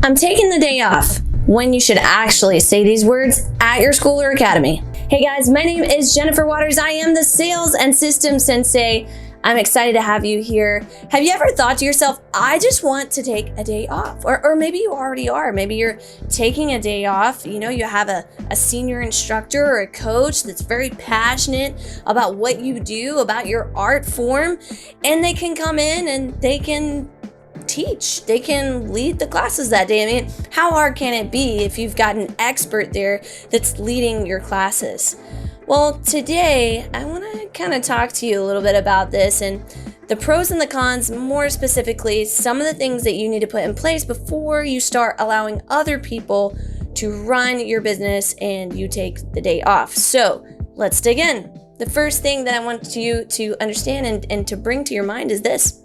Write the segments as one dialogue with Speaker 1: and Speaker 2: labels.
Speaker 1: I'm taking the day off, when you should actually say these words at your school or academy. Hey guys, my name is Jennifer Waters. I am the Sales and Systems Sensei. I'm excited to have you here. Have you ever thought to yourself, I just want to take a day off? Or maybe you already are. Maybe you're taking a day off. You know, you have a senior instructor or a coach that's very passionate about what you do, about your art form, and they can come in and they can teach. They can lead the classes that day. I mean, how hard can it be if you've got an expert there that's leading your classes? Well, today I want to kind of talk to you a little bit about this and the pros and the cons, more specifically, some of the things that you need to put in place before you start allowing other people to run your business and you take the day off. So let's dig in. The first thing that I want you to understand and to bring to your mind is this.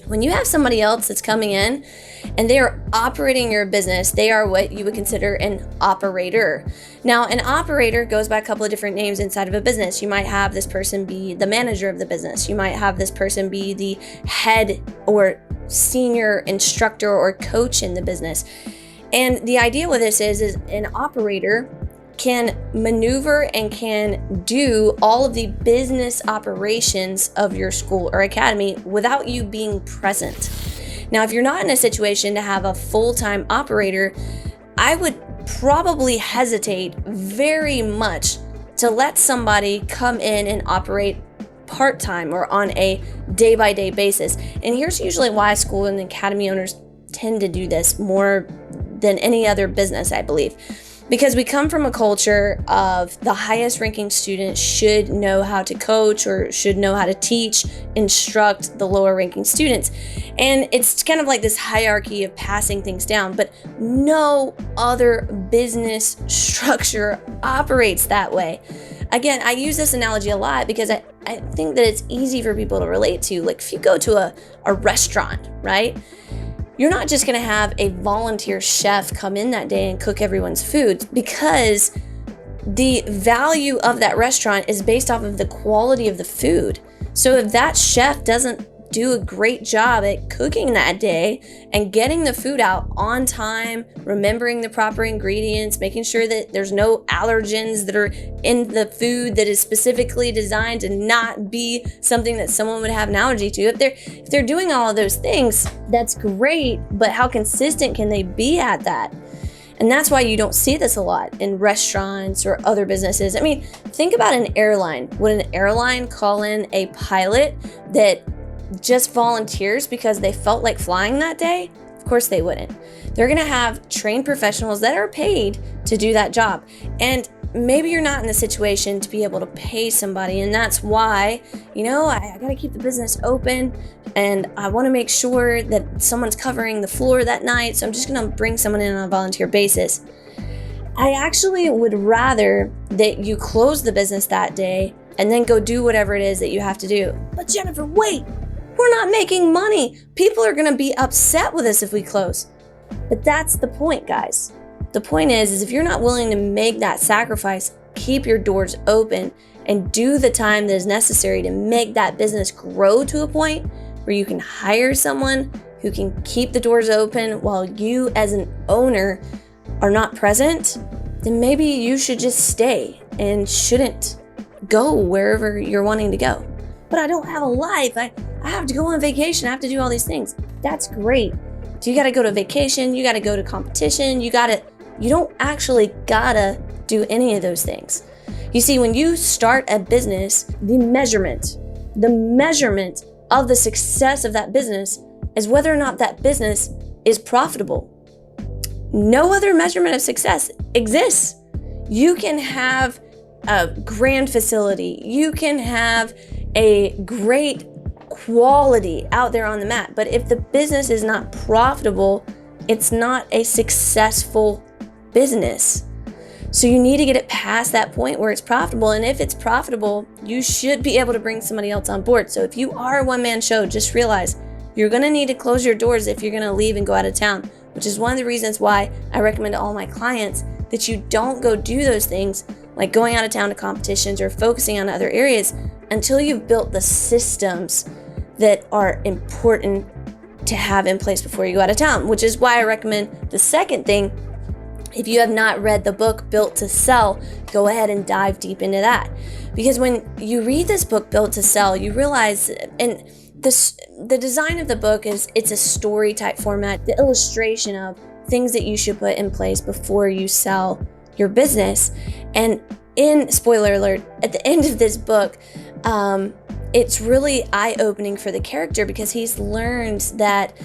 Speaker 1: When you have somebody else that's coming in and they are operating your business, they are what you would consider an operator. Now, an operator goes by a couple of different names inside of a business. You might have this person be the manager of the business. You might have this person be the head or senior instructor or coach in the business. And the idea with this is an operator can maneuver and can do all of the business operations of your school or academy without you being present. Now, if you're not in a situation to have a full-time operator, I would probably hesitate very much to let somebody come in and operate part-time or on a day-by-day basis. And here's usually why school and academy owners tend to do this more than any other business, I believe. Because we come from a culture of the highest ranking student should know how to coach or should know how to teach, instruct the lower ranking students. And it's kind of like this hierarchy of passing things down, but no other business structure operates that way. Again, I use this analogy a lot because I think that it's easy for people to relate to. Like if you go to a restaurant, right? You're not just going to have a volunteer chef come in that day and cook everyone's food, because the value of that restaurant is based off of the quality of the food. So if that chef doesn't do a great job at cooking that day and getting the food out on time, remembering the proper ingredients, making sure that there's no allergens that are in the food that is specifically designed to not be something that someone would have an allergy to. If they're doing all of those things, that's great, but how consistent can they be at that? And that's why you don't see this a lot in restaurants or other businesses. I mean, think about an airline. Would an airline call in a pilot that just volunteers because they felt like flying that day? Of course they wouldn't. They're going to have trained professionals that are paid to do that job. And maybe you're not in the situation to be able to pay somebody. And that's why, I got to keep the business open and I want to make sure that someone's covering the floor that night. So I'm just going to bring someone in on a volunteer basis. I actually would rather that you close the business that day and then go do whatever it is that you have to do. But Jennifer, wait. We're not making money. People are going to be upset with us if we close. But that's the point, guys. The point is if you're not willing to make that sacrifice, keep your doors open and do the time that is necessary to make that business grow to a point where you can hire someone who can keep the doors open while you as an owner are not present, then maybe you should just stay and shouldn't go wherever you're wanting to go. But I don't have a life. I have to go on vacation. I have to do all these things. That's great. So you got to go to vacation. You got to go to competition. You don't actually gotta do any of those things. You see, when you start a business, the measurement of the success of that business is whether or not that business is profitable. No other measurement of success exists. You can have a grand facility. You can have a great quality out there on the mat. But if the business is not profitable, it's not a successful business. So you need to get it past that point where it's profitable. And if it's profitable, you should be able to bring somebody else on board. So if you are a one-man show, just realize you're going to need to close your doors if you're going to leave and go out of town, which is one of the reasons why I recommend to all my clients that you don't go do those things like going out of town to competitions or focusing on other areas until you've built the systems that are important to have in place before you go out of town, which is why I recommend the second thing. If you have not read the book Built to Sell, go ahead and dive deep into that. Because when you read this book, Built to Sell, you realize, and the design of the book is, it's a story type format, the illustration of things that you should put in place before you sell your business. And in, spoiler alert, at the end of this book, it's really eye-opening for the character, because he's learned that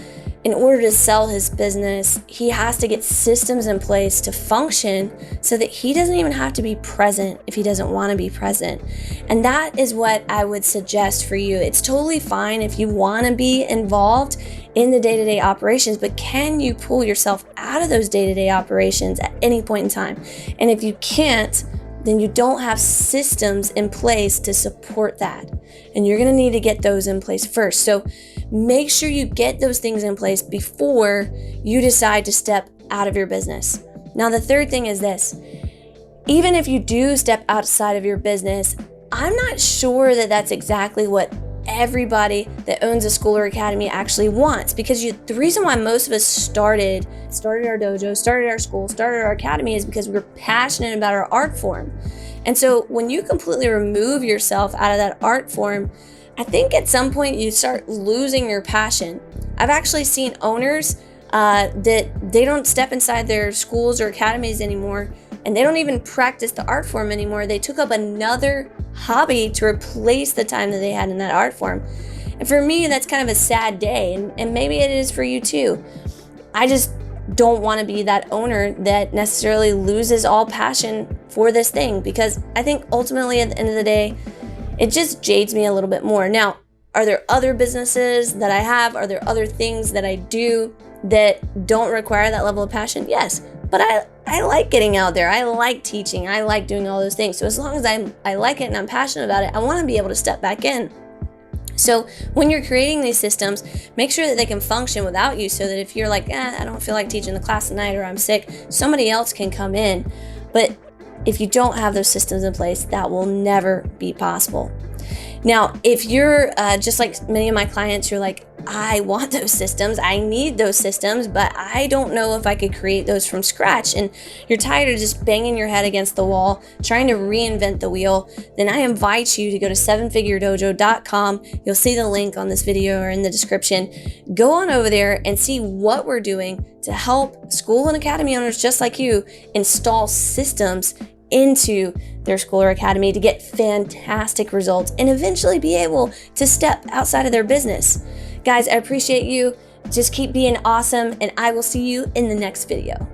Speaker 1: in order to sell his business, he has to get systems in place to function so that he doesn't even have to be present if he doesn't want to be present. And that is what I would suggest for you. It's totally fine if you want to be involved in the day-to-day operations, but can you pull yourself out of those day-to-day operations at any point in time? And if you can't, then you don't have systems in place to support that. And you're going to need to get those in place first. So make sure you get those things in place before you decide to step out of your business. Now, the third thing is this. Even if you do step outside of your business, I'm not sure that that's exactly what everybody that owns a school or academy actually wants, because the reason why most of us started our dojo, started our school, started our academy is because we were passionate about our art form. And so when you completely remove yourself out of that art form, I think at some point you start losing your passion. I've actually seen owners that they don't step inside their schools or academies anymore, and they don't even practice the art form anymore. They took up another hobby to replace the time that they had in that art form. And for me, that's kind of a sad day, and maybe it is for you too. I just don't want to be that owner that necessarily loses all passion for this thing, because I think ultimately at the end of the day, it just jades me a little bit more. Now, are there other businesses that I have? Are there other things that I do that don't require that level of passion? Yes, but I like getting out there. I like teaching. I like doing all those things. So as long as I like it and I'm passionate about it, I want to be able to step back in. So when you're creating these systems, make sure that they can function without you, so that if you're like, I don't feel like teaching the class tonight, or I'm sick, somebody else can come in. But if you don't have those systems in place, that will never be possible. Now, if you're just like many of my clients, you're like, I want those systems, I need those systems, but I don't know if I could create those from scratch, and you're tired of just banging your head against the wall, trying to reinvent the wheel, then I invite you to go to sevenfiguredojo.com. You'll see the link on this video or in the description. Go on over there and see what we're doing to help school and academy owners just like you install systems into their school or academy to get fantastic results and eventually be able to step outside of their business. Guys, I appreciate you. Just keep being awesome, and I will see you in the next video.